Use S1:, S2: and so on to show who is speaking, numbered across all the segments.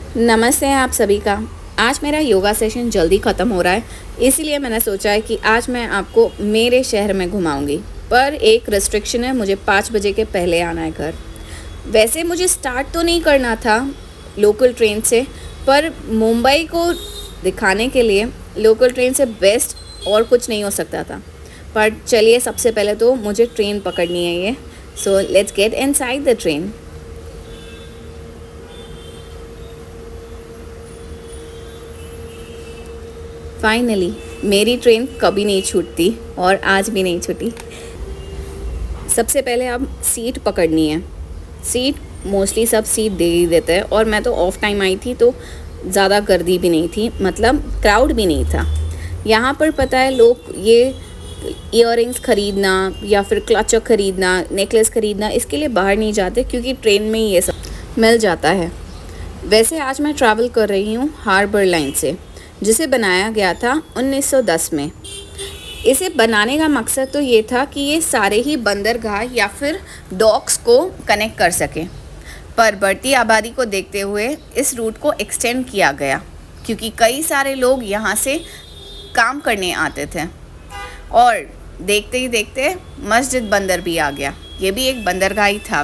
S1: नमस्ते आप सभी का। आज मेरा योगा सेशन जल्दी ख़त्म हो रहा है, इसीलिए मैंने सोचा है कि आज मैं आपको मेरे शहर में घुमाऊंगी। पर एक रिस्ट्रिक्शन है, मुझे 5 बजे के पहले आना है घर। वैसे मुझे स्टार्ट तो नहीं करना था लोकल ट्रेन से, पर मुंबई को दिखाने के लिए लोकल ट्रेन से बेस्ट और कुछ नहीं हो सकता था। पर चलिए, सबसे पहले तो मुझे ट्रेन पकड़नी है ये। So let's get inside the train. Finally मेरी ट्रेन कभी नहीं छूटती और आज भी नहीं छूटी। सबसे पहले अब सीट पकड़नी है। सीट मोस्टली सब सीट दे ही देते हैं, और मैं तो ऑफ टाइम आई थी तो ज़्यादा गर्दी भी नहीं थी, मतलब क्राउड भी नहीं था। यहाँ पर पता है, लोग ये इयररिंग्स ख़रीदना या फिर क्लचर ख़रीदना, नेकलेस ख़रीदना, इसके लिए बाहर नहीं जाते क्योंकि ट्रेन में ही ये सब मिल जाता है। वैसे आज मैं ट्रैवल कर रही हूँ हार्बर लाइन से, जिसे बनाया गया था 1910 में। इसे बनाने का मकसद तो ये था कि ये सारे ही बंदरगाह या फिर डॉक्स को कनेक्ट कर सके। पर बढ़ती आबादी को देखते हुए इस रूट को एक्सटेंड किया गया, क्योंकि कई सारे लोग यहाँ से काम करने आते थे। और देखते ही देखते मस्जिद बंदर भी आ गया। ये भी एक बंदरगाह ही था।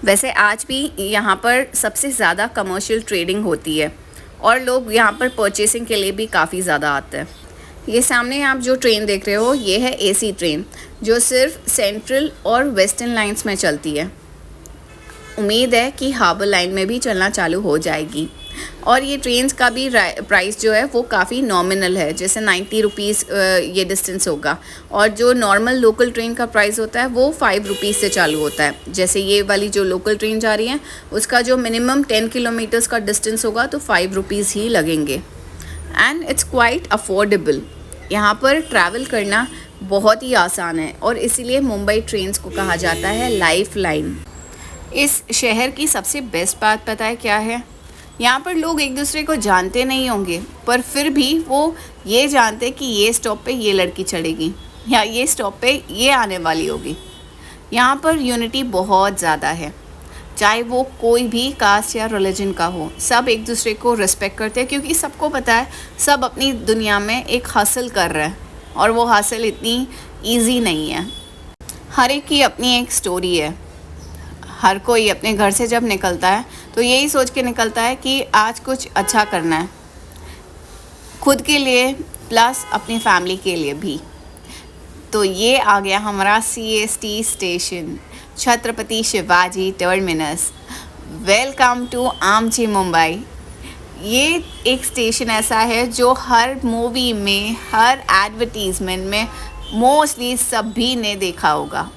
S1: वैसे आज भी यहाँ पर सबसे ज़्यादा कमर्शियल ट्रेडिंग होती है, और लोग यहाँ पर परचेसिंग के लिए भी काफ़ी ज़्यादा आते हैं। ये सामने आप जो ट्रेन देख रहे हो, ये है एसी ट्रेन, जो सिर्फ सेंट्रल और वेस्टर्न लाइंस में चलती है। उम्मीद है कि हार्बर लाइन में भी चलना चालू हो जाएगी। और ये ट्रेन्स का भी प्राइस जो है वो काफ़ी नॉमिनल है, जैसे 90 रुपीज़ ये डिस्टेंस होगा। और जो नॉर्मल लोकल ट्रेन का प्राइस होता है वो 5 रुपीज़ से चालू होता है। जैसे ये वाली जो लोकल ट्रेन जा रही है, उसका जो मिनिमम 10 किलोमीटर्स का डिस्टेंस होगा तो 5 रुपीज़ ही लगेंगे। And it's quite affordable. यहाँ पर ट्रैवल करना बहुत ही आसान है, और इसीलिए मुंबई ट्रेन्स को कहा जाता है लाइफ लाइन। इस शहर की सबसे बेस्ट बात पता है क्या है? यहाँ पर लोग एक दूसरे को जानते नहीं होंगे, पर फिर भी वो ये जानते कि ये स्टॉप पे ये लड़की चढ़ेगी या ये स्टॉप पे ये आने वाली होगी। यहाँ पर यूनिटी बहुत ज़्यादा है, चाहे वो कोई भी कास्ट या रिलीजन का हो। सब एक दूसरे को रिस्पेक्ट करते हैं, क्योंकि सबको पता है सब अपनी दुनिया में एक हासिल कर रहे हैं, और वो हासिल इतनी ईजी नहीं है। हर एक की अपनी एक स्टोरी है। हर कोई अपने घर से जब निकलता है तो यही सोच के निकलता है कि आज कुछ अच्छा करना है, खुद के लिए प्लस अपनी फैमिली के लिए भी। तो ये आ गया हमारा CST station, Chhatrapati Shivaji terminus. Welcome to आमची मुंबई। ये एक स्टेशन ऐसा है जो हर मूवी में, हर एडवर्टीज़मेंट में मोस्टली सभी ने देखा होगा।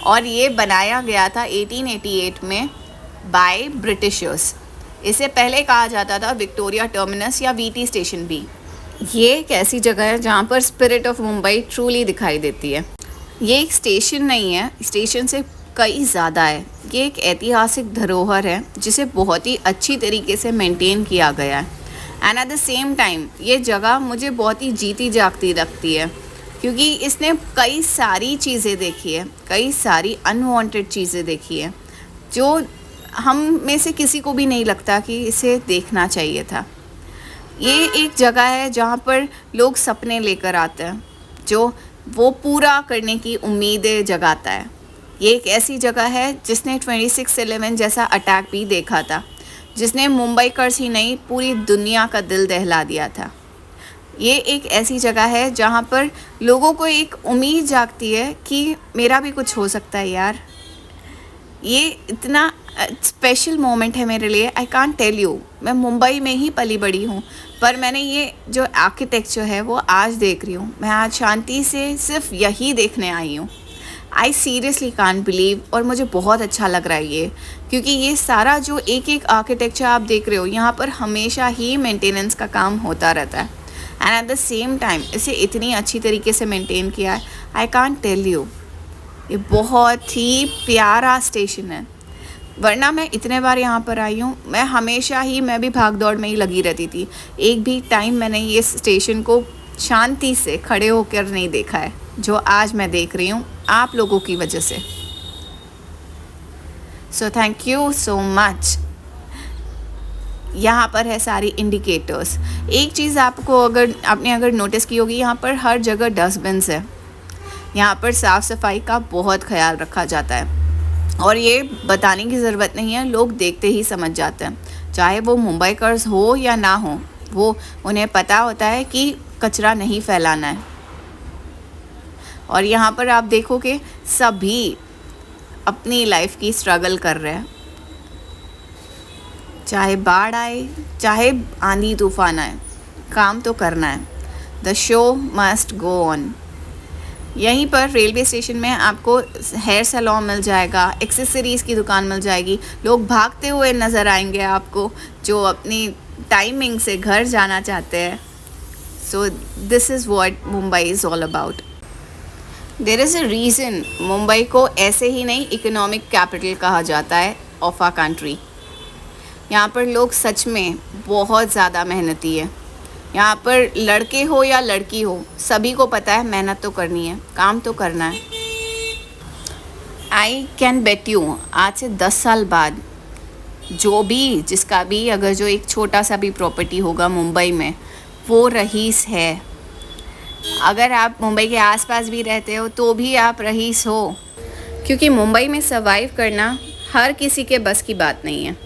S1: और ये बनाया गया था 1888 में बाय ब्रिटिशर्स। इसे पहले कहा जाता था विक्टोरिया टर्मिनस या VT स्टेशन भी। ये एक ऐसी जगह है जहाँ पर स्पिरिट ऑफ मुंबई ट्रूली दिखाई देती है। ये एक स्टेशन नहीं है, स्टेशन से कई ज़्यादा है। ये एक ऐतिहासिक धरोहर है जिसे बहुत ही अच्छी तरीके से मेंटेन किया गया है। And at the same time ये जगह मुझे बहुत ही जीती जागती लगती है, क्योंकि इसने कई सारी चीज़ें देखी है, कई सारी अनवांटेड चीज़ें देखी है, जो हम में से किसी को भी नहीं लगता कि इसे देखना चाहिए था। ये एक जगह है जहाँ पर लोग सपने लेकर आते हैं, जो वो पूरा करने की उम्मीदें जगाता है। ये एक ऐसी जगह है जिसने 26/11 जैसा अटैक भी देखा था, जिसने मुंबई कर्स ही नहीं पूरी दुनिया का दिल दहला दिया था। ये एक ऐसी जगह है जहाँ पर लोगों को एक उम्मीद जागती है कि मेरा भी कुछ हो सकता है यार। ये इतना स्पेशल मोमेंट है मेरे लिए, आई कांट टेल यू। मैं मुंबई में ही पली बड़ी हूँ, पर मैंने ये जो आर्किटेक्चर है वो आज देख रही हूँ। मैं आज शांति से सिर्फ यही देखने आई हूँ। I seriously can't believe. और मुझे बहुत अच्छा लग रहा है ये, क्योंकि ये सारा जो एक एक आर्किटेक्चर आप देख रहे हो, यहाँ पर हमेशा ही मेंटेनेंस का काम होता रहता है। And at the same time इसे इतनी अच्छी तरीके से मेंटेन किया है, आई कांट टेल यू। ये बहुत ही प्यारा स्टेशन है। वरना मैं इतने बार यहाँ पर आई हूँ, मैं भी भाग दौड़ में ही लगी रहती थी। एक भी टाइम मैंने ये स्टेशन को शांति से खड़े होकर नहीं देखा है, जो आज मैं देख रही हूँ आप लोगों की वजह से। So thank you so much. यहाँ पर है सारी इंडिकेटर्स। एक चीज़ आपको आपने अगर नोटिस की होगी, यहाँ पर हर जगह डस्टबिन्स है। यहाँ पर साफ़ सफाई का बहुत ख्याल रखा जाता है और ये बताने की ज़रूरत नहीं है, लोग देखते ही समझ जाते हैं। चाहे वो मुंबईकर्स हो या ना हो, वो उन्हें पता होता है कि कचरा नहीं फैलाना है। और यहाँ पर आप देखोगे सभी अपनी लाइफ की स्ट्रगल कर रहे हैं, चाहे बाढ़ आए चाहे आंधी तूफान आए, काम तो करना है। The show must go on. यहीं पर रेलवे स्टेशन में आपको हेयर सैलून मिल जाएगा, एक्सेसरीज़ की दुकान मिल जाएगी, लोग भागते हुए नज़र आएंगे आपको जो अपनी टाइमिंग से घर जाना चाहते हैं। So this is what Mumbai is all about. There is a reason Mumbai को ऐसे ही नहीं इकोनॉमिक कैपिटल कहा जाता है ऑफ आवर कंट्री। यहाँ पर लोग सच में बहुत ज़्यादा मेहनती है। यहाँ पर लड़के हो या लड़की हो, सभी को पता है मेहनत तो करनी है, काम तो करना है। आई कैन बेट यू आज से 10 साल बाद जिसका भी अगर जो एक छोटा सा भी प्रॉपर्टी होगा मुंबई में, वो रईस है। अगर आप मुंबई के आसपास भी रहते हो तो भी आप रईस हो, क्योंकि मुंबई में सर्वाइव करना हर किसी के बस की बात नहीं है।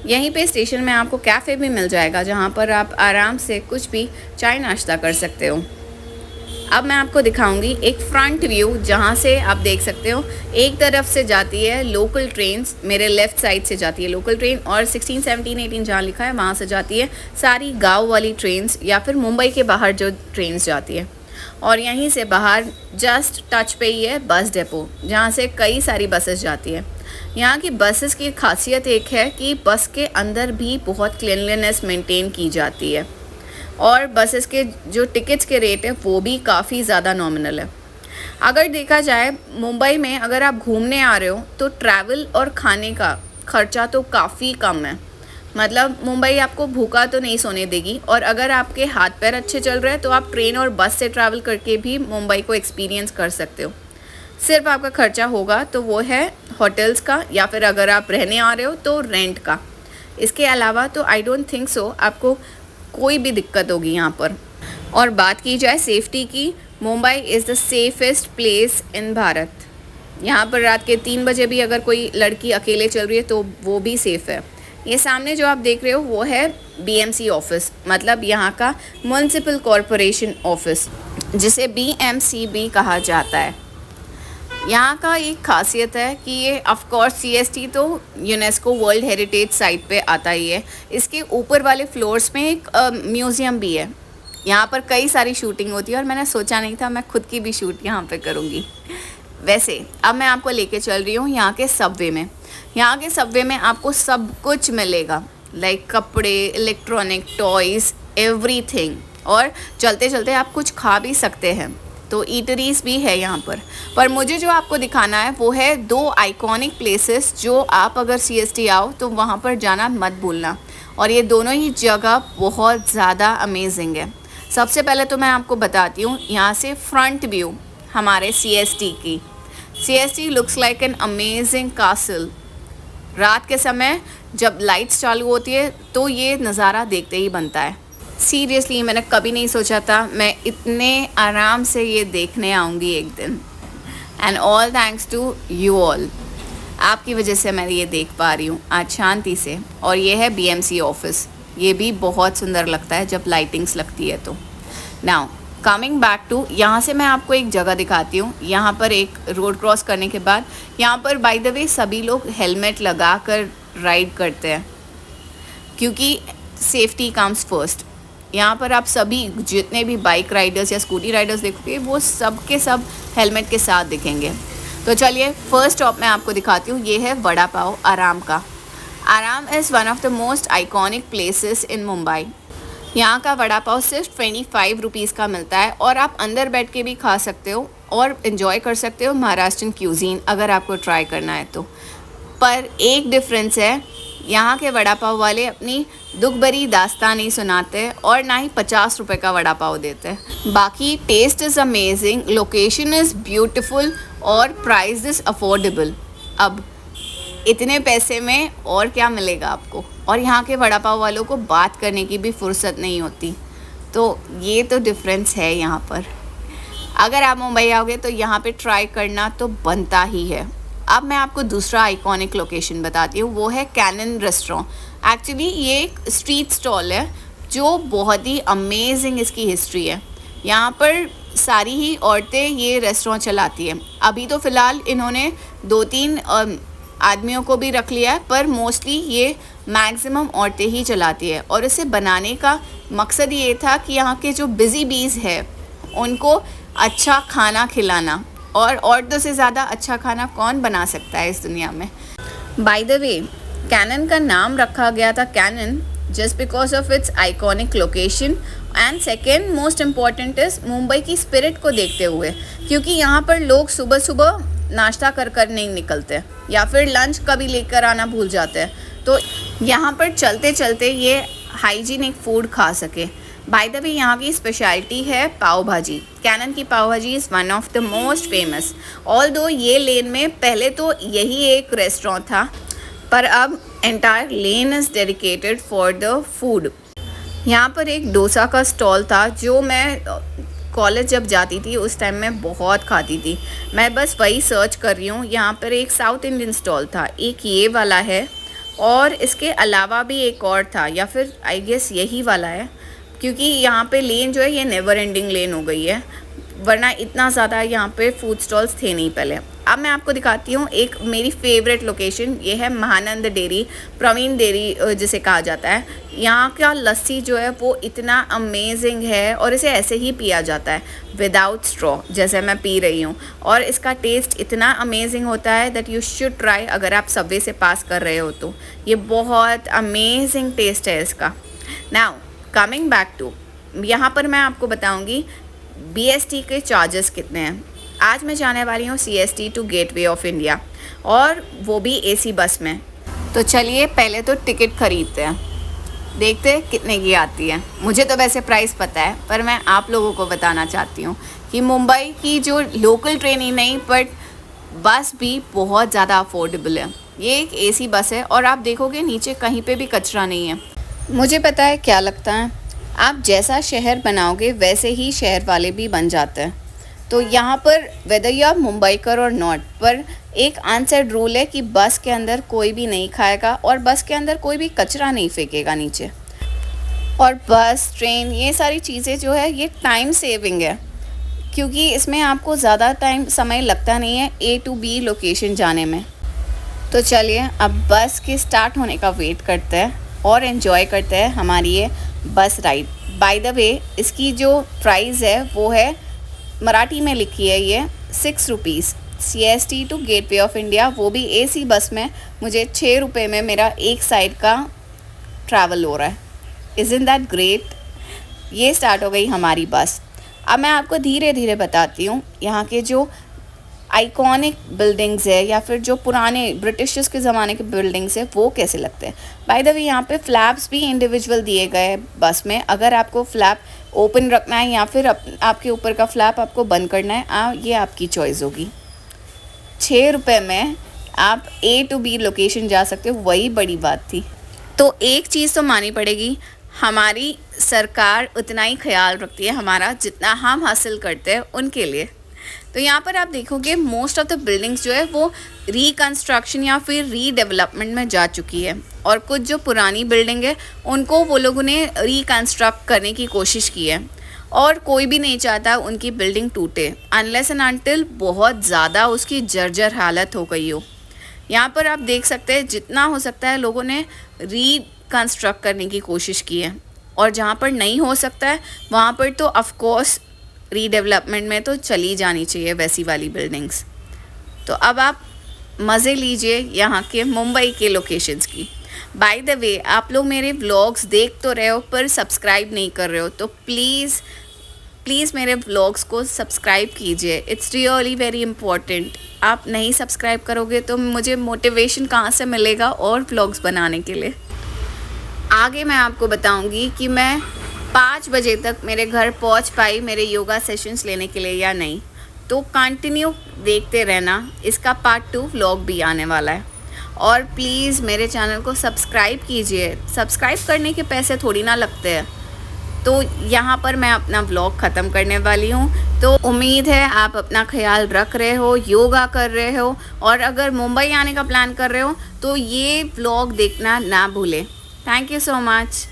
S1: यहीं पे स्टेशन में आपको कैफ़े भी मिल जाएगा जहाँ पर आप आराम से कुछ भी चाय नाश्ता कर सकते हो। अब मैं आपको दिखाऊंगी एक फ्रंट व्यू जहाँ से आप देख सकते हो। एक तरफ से जाती है लोकल ट्रेन्स, मेरे लेफ़्ट साइड से जाती है लोकल ट्रेन, और 16, 17, 18 जहाँ लिखा है वहाँ से जाती है सारी गांव वाली ट्रेन्स या फिर मुंबई के बाहर जो ट्रेन्स जाती है। और यहीं से बाहर जस्ट टच पे ही है बस डिपो, जहाँ से कई सारी बसेस जाती है। यहाँ की बसेस की खासियत एक है कि बस के अंदर भी बहुत क्लीनलीनेस मेंटेन की जाती है और बसेस के जो टिकट्स के रेट है वो भी काफ़ी ज़्यादा नॉमिनल है। अगर देखा जाए मुंबई में अगर आप घूमने आ रहे हो तो ट्रैवल और खाने का खर्चा तो काफ़ी कम है। मतलब मुंबई आपको भूखा तो नहीं सोने देगी, और अगर आपके हाथ पैर अच्छे चल रहे हैं तो आप ट्रेन और बस से ट्रैवल करके भी मुंबई को एक्सपीरियंस कर सकते हो। सिर्फ आपका खर्चा होगा तो वो है होटल्स का, या फिर अगर आप रहने आ रहे हो तो रेंट का। इसके अलावा तो आई डोंट थिंक सो आपको कोई भी दिक्कत होगी यहाँ पर। और बात की जाए सेफ्टी की, Mumbai is the safest place in Bharat. यहाँ पर रात के 3 बजे भी अगर कोई लड़की अकेले चल रही है तो वो भी सेफ़ है। ये सामने जो आप देख रहे हो वो है BMC ऑफिस, मतलब यहाँ का म्युनिसिपल कॉरपोरेशन ऑफिस, जिसे BMC भी कहा जाता है। यहाँ का एक खासियत है कि ये ऑफ कोर्स CST तो यूनेस्को वर्ल्ड हेरिटेज साइट पे आता ही है। इसके ऊपर वाले फ्लोर्स में एक म्यूज़ियम भी है। यहाँ पर कई सारी शूटिंग होती है और मैंने सोचा नहीं था मैं खुद की भी शूट यहाँ पे करूँगी। वैसे अब मैं आपको लेके चल रही हूँ यहाँ के सबवे में। यहाँ के सबवे में आपको सब कुछ मिलेगा, लाइक कपड़े, इलेक्ट्रॉनिक, टॉयज़, एवरीथिंग। और चलते चलते आप कुछ खा भी सकते हैं, तो ईटरीज भी है यहाँ पर मुझे जो आपको दिखाना है वो है 2 आइकॉनिक प्लेसेस जो आप अगर CST आओ तो वहाँ पर जाना मत भूलना। और ये दोनों ही जगह बहुत ज़्यादा अमेजिंग है। सबसे पहले तो मैं आपको बताती हूँ यहाँ से फ्रंट व्यू हमारे CST की। CST looks like an amazing castle. रात के समय जब लाइट्स चालू होती है तो ये नज़ारा देखते ही बनता है। सीरियसली मैंने कभी नहीं सोचा था मैं इतने आराम से ये देखने आऊँगी एक दिन, and all thanks to you all. आपकी वजह से मैं ये देख पा रही हूँ आज शांति से। और ये है BMC ऑफिस, ये भी बहुत सुंदर लगता है जब लाइटिंग्स लगती है तो। नाउ कमिंग बैक टू, यहाँ से मैं आपको एक जगह दिखाती हूँ। यहाँ पर एक रोड क्रॉस करने के बाद यहाँ पर बाय द वे सभी लोग हेलमेट लगा कर राइड करते हैं, क्योंकि सेफ्टी कम्स फर्स्ट। यहाँ पर आप सभी जितने भी बाइक राइडर्स या स्कूटी राइडर्स देखोगे वो सब के सब हेलमेट के साथ दिखेंगे। तो चलिए फर्स्ट स्टॉप मैं आपको दिखाती हूँ। ये है वड़ा पाव आराम का। आराम is one of the most iconic places in Mumbai. यहाँ का वड़ा पाव सिर्फ 25 रुपीज़ का मिलता है और आप अंदर बैठ के भी खा सकते हो और इन्जॉय कर सकते हो महाराष्ट्रन क्यूजीन अगर आपको ट्राई करना है तो। पर एक डिफरेंस है, यहाँ के वड़ा पाव वाले अपनी दुख भरी दास्तान नहीं सुनाते और ना ही 50 रुपये का वड़ा पाव देते। बाकी taste is amazing, location is beautiful और प्राइस इज़ अफोर्डेबल। अब इतने पैसे में और क्या मिलेगा आपको। और यहाँ के वड़ा पाव वालों को बात करने की भी फुर्सत नहीं होती। तो ये तो डिफरेंस है यहाँ पर। अगर आप मुंबई आओगे तो यहाँ पे ट्राई करना तो बनता ही है। अब मैं आपको दूसरा आइकॉनिक लोकेशन बताती हूँ, वो है कैनन रेस्टोरेंट। एक्चुअली ये एक स्ट्रीट स्टॉल है जो बहुत ही अमेजिंग इसकी हिस्ट्री है। यहाँ पर सारी ही औरतें ये रेस्टोरेंट चलाती हैं। अभी तो फ़िलहाल इन्होंने 2-3 आदमियों को भी रख लिया है, पर मोस्टली ये मैक्सिमम औरतें ही चलाती है। और इसे बनाने का मकसद ये था कि यहाँ के जो बिज़ी बीज़ है उनको अच्छा खाना खिलाना, और औरतों से ज़्यादा अच्छा खाना कौन बना सकता है इस दुनिया में। बाय द वे, कैनन का नाम रखा गया था Cannon just because of its iconic location, and second most important is Mumbai की स्पिरिट को देखते हुए, क्योंकि यहाँ पर लोग सुबह सुबह नाश्ता कर नहीं निकलते या फिर लंच कभी लेकर आना भूल जाते हैं, तो यहाँ पर चलते चलते ये हाइजीनिक फूड खा सके। बाय द वे, यहाँ की स्पेशलिटी है पाव भाजी। कैनन की पाव भाजी is one of the most famous. Although ये लेन में पहले तो यही एक रेस्टोरेंट था, पर अब entire lane is dedicated for the food. यहाँ पर एक डोसा का स्टॉल था जो मैं कॉलेज जब जाती थी उस टाइम में बहुत खाती थी। मैं बस वही सर्च कर रही हूँ। यहाँ पर एक साउथ इंडियन स्टॉल था, एक ये वाला है, और इसके अलावा भी एक और था, या फिर आई गेस यही वाला है, क्योंकि यहाँ पे लेन जो है ये नेवर एंडिंग लेन हो गई है, वरना इतना ज़्यादा यहाँ पे फूड स्टॉल्स थे नहीं पहले। अब मैं आपको दिखाती हूँ एक मेरी फेवरेट लोकेशन, ये है महानंद डेयरी, प्रवीण डेयरी जिसे कहा जाता है। यहाँ का लस्सी जो है वो इतना अमेजिंग है, और इसे ऐसे ही पिया जाता है विदाउट स्ट्रॉ, जैसे मैं पी रही हूँ, और इसका टेस्ट इतना अमेजिंग होता है दैट यू शुड ट्राई अगर आप सबवे से पास कर रहे हो तो। ये बहुत अमेजिंग टेस्ट है इसका। नाउ कमिंग बैक टू, यहाँ पर मैं आपको बताऊँगी BST के चार्जेस कितने हैं। आज मैं जाने वाली हूँ CST to gateway of India, और वो भी AC बस में। तो चलिए पहले तो टिकट खरीदते हैं, देखते हैं कितने की आती है। मुझे तो वैसे प्राइस पता है, पर मैं आप लोगों को बताना चाहती हूँ कि मुंबई की जो लोकल ट्रेन ही नहीं बट बस भी बहुत ज़्यादा अफोर्डेबल है। ये एक AC बस है, और आप देखोगे नीचे कहीं पे भी कचरा नहीं है। मुझे पता है क्या लगता है, आप जैसा शहर बनाओगे वैसे ही शहर वाले भी बन जाते हैं। तो यहाँ पर वेदर यू आर मुंबईकर और नॉट, पर एक अनसेड रूल है कि बस के अंदर कोई भी नहीं खाएगा, और बस के अंदर कोई भी कचरा नहीं फेंकेगा नीचे। और बस, ट्रेन, ये सारी चीज़ें जो है ये टाइम सेविंग है, क्योंकि इसमें आपको ज़्यादा समय लगता नहीं है A to B लोकेशन जाने में। तो चलिए अब बस के स्टार्ट होने का वेट करते हैं और एंजॉय करते हैं हमारी ये बस राइड। बाय द वे, इसकी जो प्राइस है वो है, मराठी में लिखी है ये 6 rupees. CST to gateway of India, वो भी AC बस में मुझे 6 रुपये में मेरा एक साइड का ट्रैवल हो रहा है। Isn't that great. ये स्टार्ट हो गई हमारी बस। अब मैं आपको धीरे धीरे बताती हूँ यहाँ के जो आइकॉनिक बिल्डिंग्स है, या फिर जो पुराने ब्रिटिशर्स के ज़माने के बिल्डिंग्स है वो कैसे लगते हैं। बाय द वे, यहाँ पे फ्लैप्स भी इंडिविजुअल दिए गए हैं बस में। अगर आपको फ्लैप ओपन रखना है या फिर आपके ऊपर का फ्लैप आपको बंद करना है, ये आपकी चॉइस होगी। 6 रुपये में आप A to B लोकेशन जा सकते हो, वही बड़ी बात थी। तो एक चीज़ तो माननी पड़ेगी, हमारी सरकार उतना ही ख्याल रखती है हमारा जितना हम हासिल करते हैं उनके लिए। तो यहाँ पर आप देखोगे मोस्ट ऑफ द बिल्डिंग्स जो है वो रिकन्स्ट्रक्शन या फिर रीडेवलपमेंट में जा चुकी है, और कुछ जो पुरानी बिल्डिंग है उनको वो लोगों ने रिकन्स्ट्रक्ट करने की कोशिश की है, और कोई भी नहीं चाहता उनकी बिल्डिंग टूटे अनलेस एंड अनटिल बहुत ज़्यादा उसकी जर्जर हालत हो गई हो। यहाँ पर आप देख सकते हैं जितना हो सकता है लोगों ने रिकन्स्ट्रक्ट करने की कोशिश की है, और जहाँ पर नहीं हो सकता है वहाँ पर तो ऑफकोर्स रीडेवलपमेंट में तो चली जानी चाहिए वैसी वाली बिल्डिंग्स। तो अब आप मज़े लीजिए यहाँ के मुंबई के लोकेशंस की। बाय द वे, आप लोग मेरे व्लॉग्स देख तो रहे हो पर सब्सक्राइब नहीं कर रहे हो, तो प्लीज़ मेरे व्लॉग्स को सब्सक्राइब कीजिए। It's really very important. आप नहीं सब्सक्राइब करोगे तो मुझे मोटिवेशन कहाँ से मिलेगा और व्लॉग्स बनाने के लिए। आगे मैं आपको बताऊँगी कि मैं 5 बजे तक मेरे घर पहुंच पाई मेरे योगा सेशंस लेने के लिए या नहीं। तो कंटिन्यू देखते रहना, इसका पार्ट 2 व्लॉग भी आने वाला है। और प्लीज़ मेरे चैनल को सब्सक्राइब कीजिए। सब्सक्राइब करने के पैसे थोड़ी ना लगते हैं। तो यहाँ पर मैं अपना व्लॉग ख़त्म करने वाली हूँ। तो उम्मीद है आप अपना ख्याल रख रहे हो, योगा कर रहे हो, और अगर मुंबई आने का प्लान कर रहे हो तो ये व्लॉग देखना ना भूलें। Thank you so much.